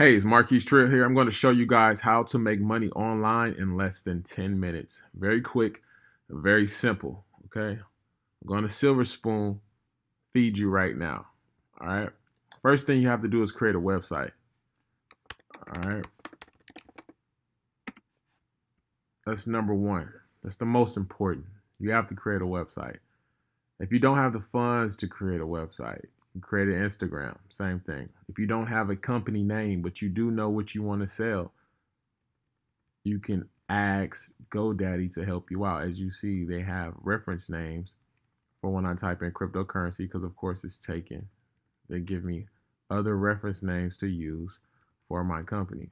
Hey, it's Marquise Trill here. I'm going to show you guys how to make money online in less than 10 minutes. Very quick, very simple. Okay. I'm going to Silver Spoon feed you right now. All right. First thing you have to do is create a website. All right. That's number one. That's the most important. You have to create a website. If you don't have the funds to create a website, you create an Instagram, same thing. If you don't have a company name, but you do know what you want to sell, you can ask GoDaddy to help you out. As you see, they have reference names for when I type in cryptocurrency, because of course it's taken. They give me other reference names to use for my company.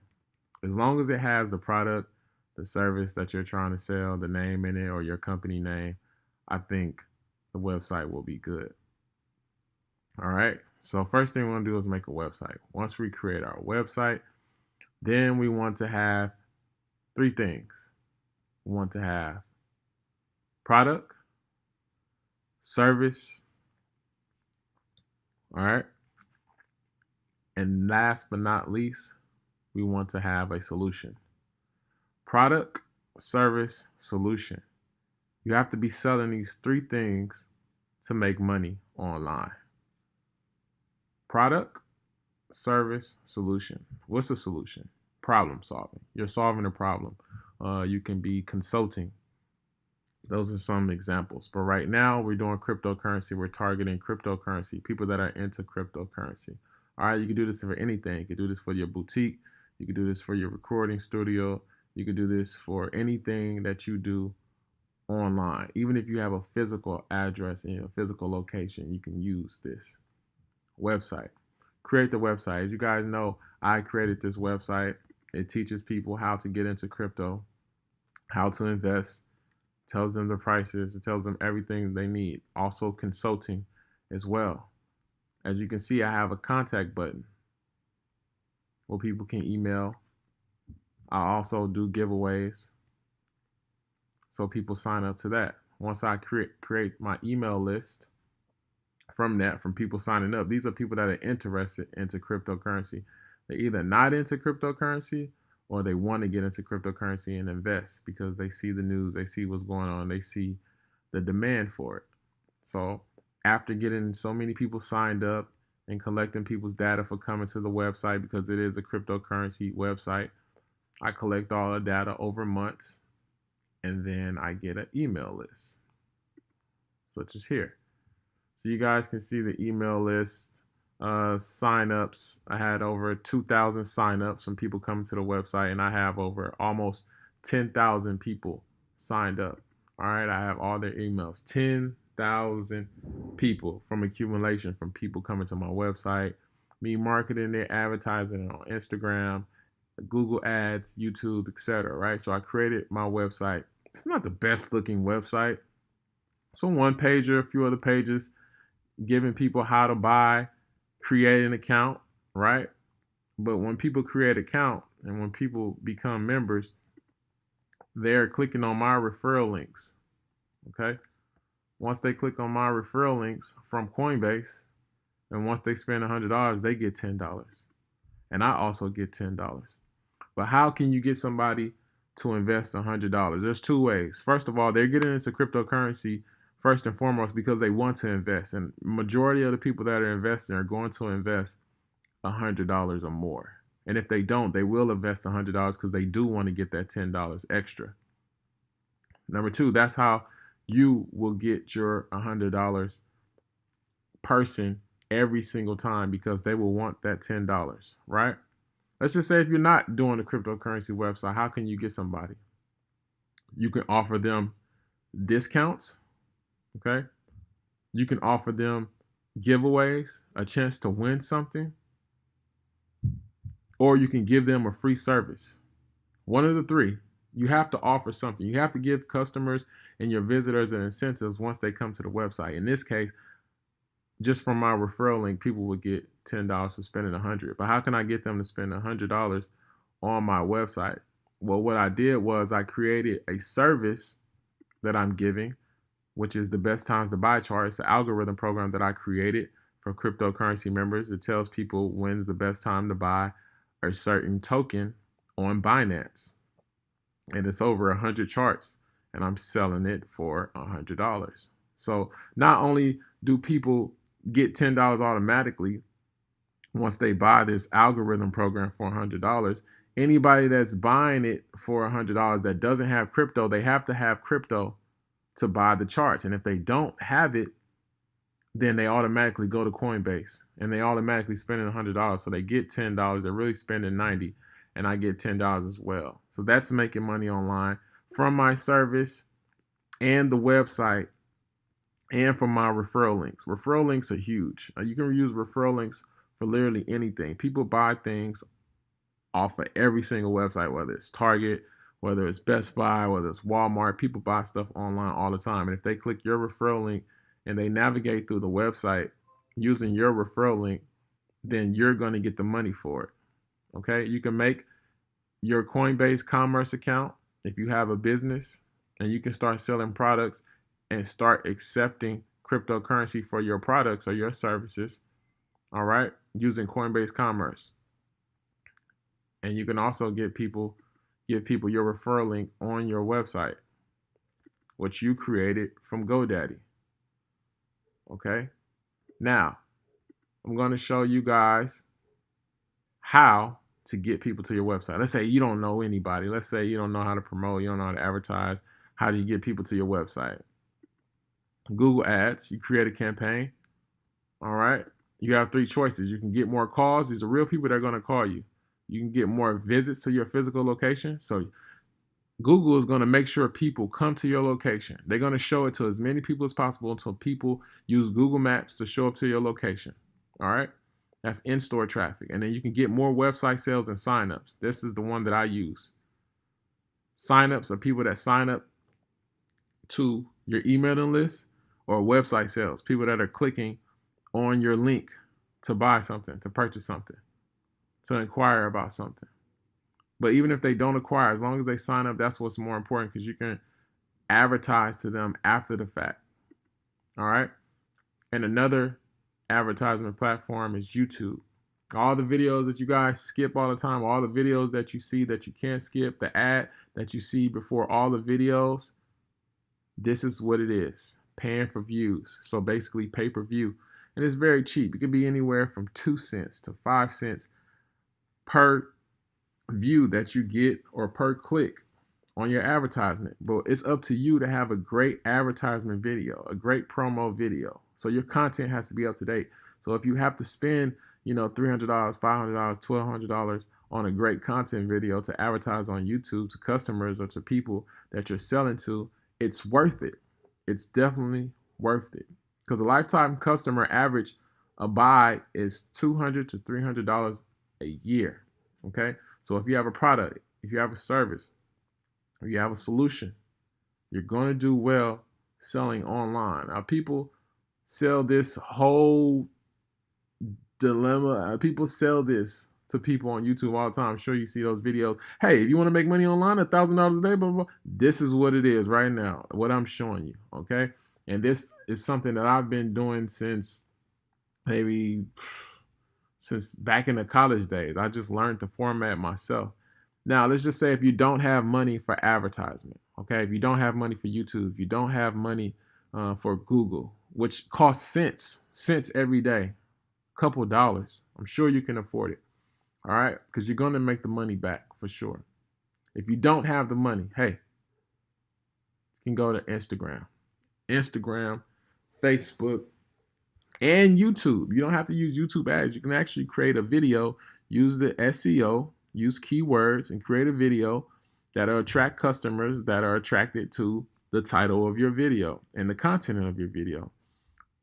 As long as it has the product, the service that you're trying to sell, the name in it, or your company name, I think the website will be good. All right. So first thing we want to do is make a website. Once we create our website, then we want to have three things. We want to have product, service, all right? And last but not least, we want to have a solution. Product, service, solution. You have to be selling these three things to make money online. Product, service, solution. What's a solution? Problem solving. You're solving a problem. You can be consulting. Those are some examples. But right now, we're doing cryptocurrency. We're targeting cryptocurrency, people that are into cryptocurrency. All right, you can do this for anything. You can do this for your boutique. You can do this for your recording studio. You can do this for anything that you do online. Even if you have a physical address and a physical location, you can use this website. Create the website. As you guys know, I created this website. It teaches people how to get into crypto, how to invest, tells them the prices, it tells them everything they need. Also consulting as well. As you can see, I have a contact button where people can email. I also do giveaways, so people sign up to that. Once I create my email list from that, from people signing up, these are people that are interested into cryptocurrency. They're either not into cryptocurrency or they want to get into cryptocurrency and invest because they see the news, they see what's going on, they see the demand for it. So after getting so many people signed up and collecting people's data for coming to the website, because it is a cryptocurrency website, I collect all the data over months, and then I get an email list, such as here. So you guys can see the email list. Signups. I had over 2,000 signups from people coming to the website, and I have over almost 10,000 people signed up. All right, I have all their emails. 10,000 people from accumulation from people coming to my website, me marketing their advertising on Instagram, Google Ads, YouTube, etc. Right? So I created my website. It's not the best looking website. It's a one pager, a few other pages, giving people how to buy, create an account, right? But when people create an account and when people become members, they're clicking on my referral links, okay? Once they click on my referral links from Coinbase, and once they spend $100, they get $10. And I also get $10. But how can you get somebody to invest $100? There's two ways. First of all, they're getting into cryptocurrency first and foremost because they want to invest, and majority of the people that are investing are going to invest $100 or more. And if they don't, they will invest $100 because they do want to get that $10 extra. Number two, that's how you will get your $100 person every single time, because they will want that $10, right? Let's just say if you're not doing a cryptocurrency website, how can you get somebody? You can offer them discounts. Okay. You can offer them giveaways, a chance to win something, or you can give them a free service. One of the three. You have to offer something. You have to give customers and your visitors an incentives once they come to the website. In this case, just from my referral link, people would get $10 for spending $100. But how can I get them to spend $100 on my website? Well, what I did was I created a service that I'm giving, which is the best times to buy chart. It's the algorithm program that I created for cryptocurrency members. It tells people when's the best time to buy a certain token on Binance, and it's over 100 charts, and I'm selling it for $100. So not only do people get $10 automatically once they buy this algorithm program for $100, anybody that's buying it for $100 that doesn't have crypto, they have to have crypto to buy the charts. And if they don't have it, then they automatically go to Coinbase and they automatically spend $100. So they get $10. They're really spending 90, and I get $10 as well. So that's making money online from my service and the website and from my referral links. Referral links are huge. You can use referral links for literally anything. People buy things off of every single website, whether it's Target, whether it's Best Buy, whether it's Walmart. People buy stuff online all the time. And if they click your referral link and they navigate through the website using your referral link, then you're going to get the money for it. Okay? You can make your Coinbase commerce account if you have a business, and you can start selling products and start accepting cryptocurrency for your products or your services, all right, using Coinbase Commerce. And you can also give people your referral link on your website, which you created from GoDaddy. Okay? Now, I'm going to show you guys how to get people to your website. Let's say you don't know anybody. Let's say you don't know how to promote, you don't know how to advertise. How do you get people to your website? Google Ads, you create a campaign. All right. You have 3 choices. You can get more calls. These are real people that are going to call you. You can get more visits to your physical location. So Google is going to make sure people come to your location. They're going to show it to as many people as possible until people use Google Maps to show up to your location. All right. That's in-store traffic. And then you can get more website sales and signups. This is the one that I use. Signups are people that sign up to your emailing list, or website sales, people that are clicking on your link to buy something, to purchase something, to inquire about something. But even if they don't acquire, as long as they sign up, that's what's more important, because you can advertise to them after the fact. All right. And another advertisement platform is YouTube. All the videos that you guys skip all the time, all the videos that you see that you can't skip, the ad that you see before all the videos, this is what it is. Paying for views. So basically pay-per-view. And it's very cheap. It could be anywhere from 2 cents to 5 cents per view that you get, or per click on your advertisement. But it's up to you to have a great advertisement video, a great promo video. So your content has to be up to date. So if you have to spend, $300, $500, $1,200 on a great content video to advertise on YouTube to customers or to people that you're selling to, it's worth it. It's definitely worth it, because a lifetime customer average a buy is $200 to $300 a year. Okay, so if you have a product, if you have a service, or you have a solution, you're going to do well selling online. Now, people sell this whole dilemma. People sell this to people on YouTube all the time. I'm sure you see those videos. Hey, if you want to make money online, $1,000 a day, blah, blah, blah. This is what it is right now, what I'm showing you, okay? And this is something that I've been doing since back in the college days. I just learned the format myself. Now, let's just say if you don't have money for advertisement, okay? If you don't have money for YouTube, if you don't have money for Google, which costs cents every day, a couple of dollars, I'm sure you can afford it. All right, because you're going to make the money back for sure. If you don't have the money, hey, you can go to Instagram, Facebook, and YouTube. You don't have to use YouTube ads. You can actually create a video, use the SEO, use keywords, and create a video that'll attract customers that are attracted to the title of your video and the content of your video.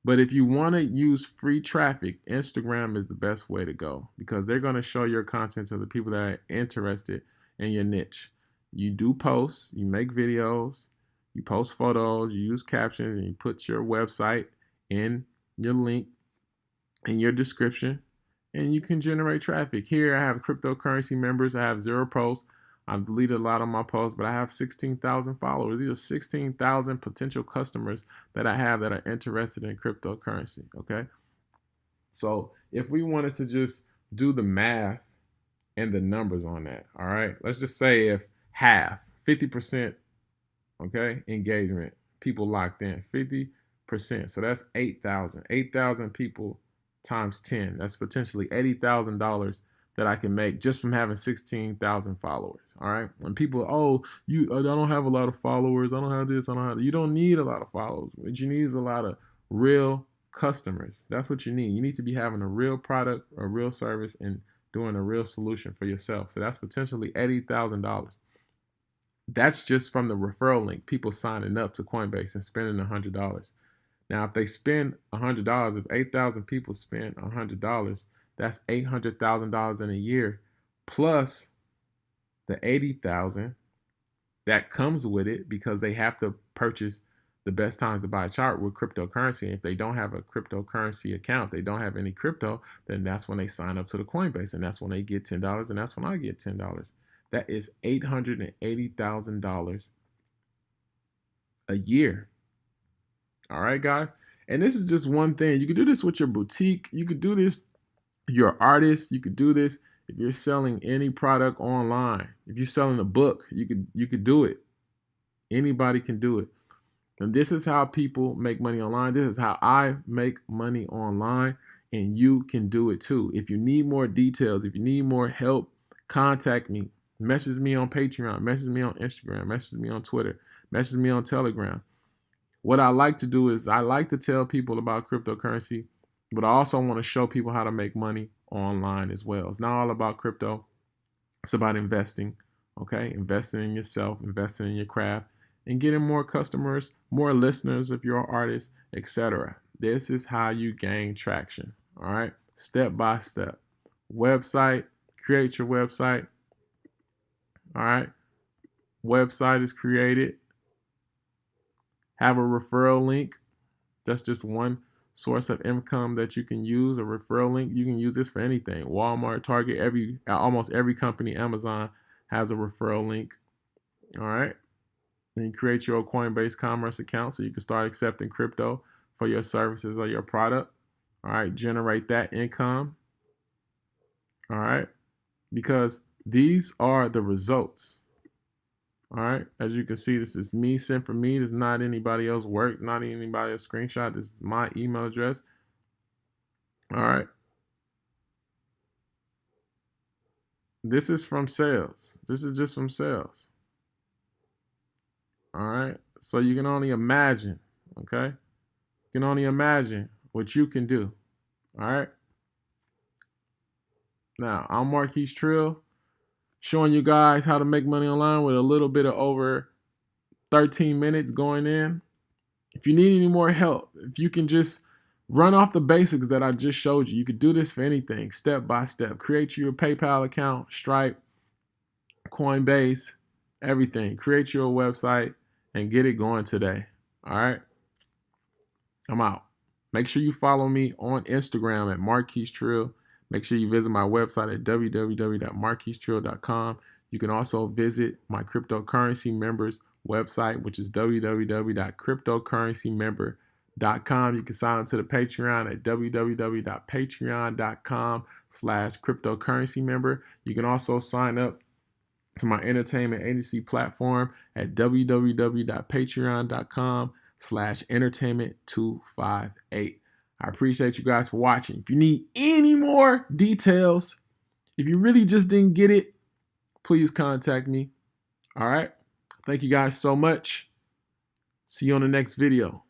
But if you want to use free traffic, Instagram is the best way to go, because they're going to show your content to the people that are interested in your niche. You do posts, you make videos, you post photos, you use captions, and you put your website in your link in your description, and you can generate traffic. Here I have cryptocurrency members. I have 0 posts. I've deleted a lot of my posts, but I have 16,000 followers. These are 16,000 potential customers that I have that are interested in cryptocurrency, okay? So if we wanted to just do the math and the numbers on that. All right. Let's just say if half, 50%, okay, engagement, people locked in, 50%. So that's 8,000. 8,000 people times 10. That's potentially $80,000 that I can make just from having 16,000 followers. All right. When people, oh, I don't have a lot of followers. I don't have this. I don't have that. You don't need a lot of followers. What you need is a lot of real customers. That's what you need. You need to be having a real product, a real service, and doing a real solution for yourself. So that's potentially $80,000. That's just from the referral link, people signing up to Coinbase and spending $100. Now, if they spend $100, if 8,000 people spend $100, that's $800,000 in a year, plus the 80,000 that comes with it, because they have to purchase the best times to buy a chart with cryptocurrency. And if they don't have a cryptocurrency account, they don't have any crypto, then that's when they sign up to the Coinbase, and that's when they get $10, and that's when I get $10. That is $880,000 a year. All right, guys. And this is just one thing. You could do this with your boutique. You could do this, you're an artist. You could do this if you're selling any product online. If you're selling a book, you could do it. Anybody can do it. And this is how people make money online. This is how I make money online, and you can do it too. If you need more details, if you need more help, contact me. Message me on Patreon, message me on Instagram, message me on Twitter, message me on Telegram. What I like to do is I like to tell people about cryptocurrency, but I also want to show people how to make money online as well. It's not all about crypto. It's about investing, okay? Investing in yourself, investing in your craft, and getting more customers, more listeners if you're an artist, etc. This is how you gain traction, all right? Step by step. Website, create your website. All right. Website is created. Have a referral link. That's just one source of income that you can use. A referral link. You can use this for anything. Walmart, Target, almost every company, Amazon has a referral link. All right. Then you create your Coinbase Commerce account so you can start accepting crypto for your services or your product. All right. Generate that income. All right. Because these are the results. All right. As you can see, this is me, sent from me. This is not anybody else's work, not anybody else's screenshot. This is my email address. All right. This is from sales. This is just from sales. All right. So you can only imagine, okay? You can only imagine what you can do. All right. Now, I'm Marquise Trill, showing you guys how to make money online with a little bit of over 13 minutes going in. If you need any more help, if you can just run off the basics that I just showed you, you could do this for anything, step by step. Create your PayPal account, Stripe, Coinbase, everything. Create your website and get it going today. All right. I'm out. Make sure you follow me on Instagram at Marquise Trill. Make sure you visit my website at www.marquisetrill.com. You can also visit my cryptocurrency members website, which is www.cryptocurrencymember.com. You can sign up to the Patreon at www.patreon.com/cryptocurrencymember. You can also sign up to my entertainment agency platform at www.patreon.com/entertainment258. I appreciate you guys for watching. If you need any more details, if you really just didn't get it, please contact me. All right. Thank you guys so much. See you on the next video.